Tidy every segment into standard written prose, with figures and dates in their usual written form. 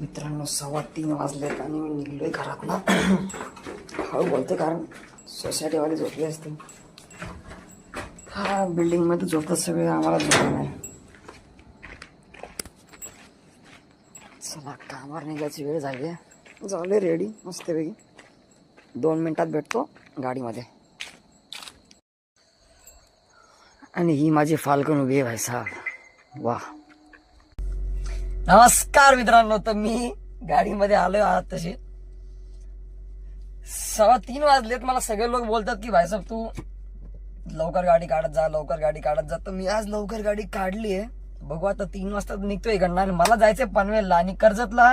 मित्रांनो 3:15 वाजलेत आणि मी निघलोय घरात ना. हळू बोलते कारण सोसायटीवाले झोपले असते. हा बिल्डिंग मध्ये झोपतात सगळे, आम्हाला झोप नाही. चला कामावर निघायची वेळ झाली आहे. झाले रेडी मस्तपैकी. 2 मिनिटात भेटतो गाडीमध्ये. आणि ही माझी फाल्कन उभी आहे भाई साहेब. वा. नमस्कार मित्रांनो. तर मी गाडीमध्ये आलोय आहात तसे 3:15 वाजलेत. मला सगळे लोक बोलतात की भाईसाहेब तू लवकर गाडी काढत जा, लवकर गाडी काढत जा. तर मी आज लवकर गाडी काढली आहे. बघू आता 3 वाजता निघतोय इकडनं. मला जायचंय पनवेलला आणि कर्जतला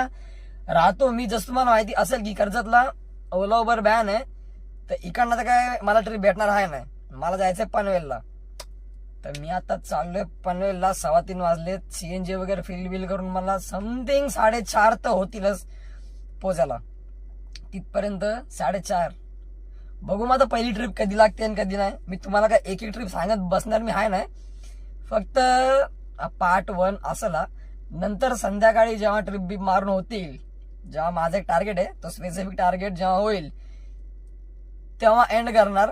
राहतो मी. जसं तुम्हाला माहिती असेल की कर्जतला ओला उबर बॅन आहे. तर इकडनं तर काय मला ट्रिप भेटणार आहे नाही. मला जायचंय पनवेलला. तर मी आता चाललोय पनवेलला. 3:15 वाजलेत. CNG वगैरे फिल बिल करून मला समथिंग 4:30 तर होतीलच पोचायला. तिथपर्यंत 4:30. बघू मग आता पहिली ट्रिप कधी लागते आणि कधी नाही. मी तुम्हाला काय एक ट्रिप सांगत बसणार मी आहे नाही. फक्त पार्ट 1 असला. नंतर संध्याकाळी जेव्हा ट्रिप बी मारून होतील, जेव्हा माझं एक टार्गेट आहे तो स्पेसिफिक टार्गेट जेव्हा होईल तेव्हा एंड करणार.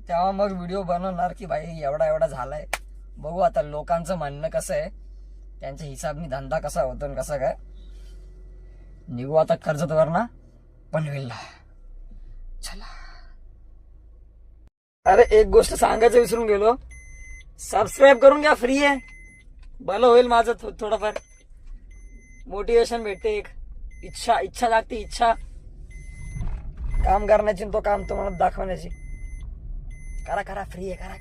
तेव्हा मग व्हिडिओ बनवणार की भाई एवढा एवढा झालाय. बघू आता लोकांचं म्हणणं कसं आहे, त्यांच्या हिसाबनी धंदा कसा होतो आणि कसं काय. निघू आता कर्जतवर ना पनवेलला. चला. अरे एक गोष्ट सांगायचं विसरून गेलो. सबस्क्राईब करून घ्या, फ्री आहे. भलं होईल माझं थोडंफार. मोटिवेशन भेटते. एक इच्छा लागते. इच्छा काम करण्याची, तो काम तुम्हाला दाखवण्याची. करा फ्री आहे. करा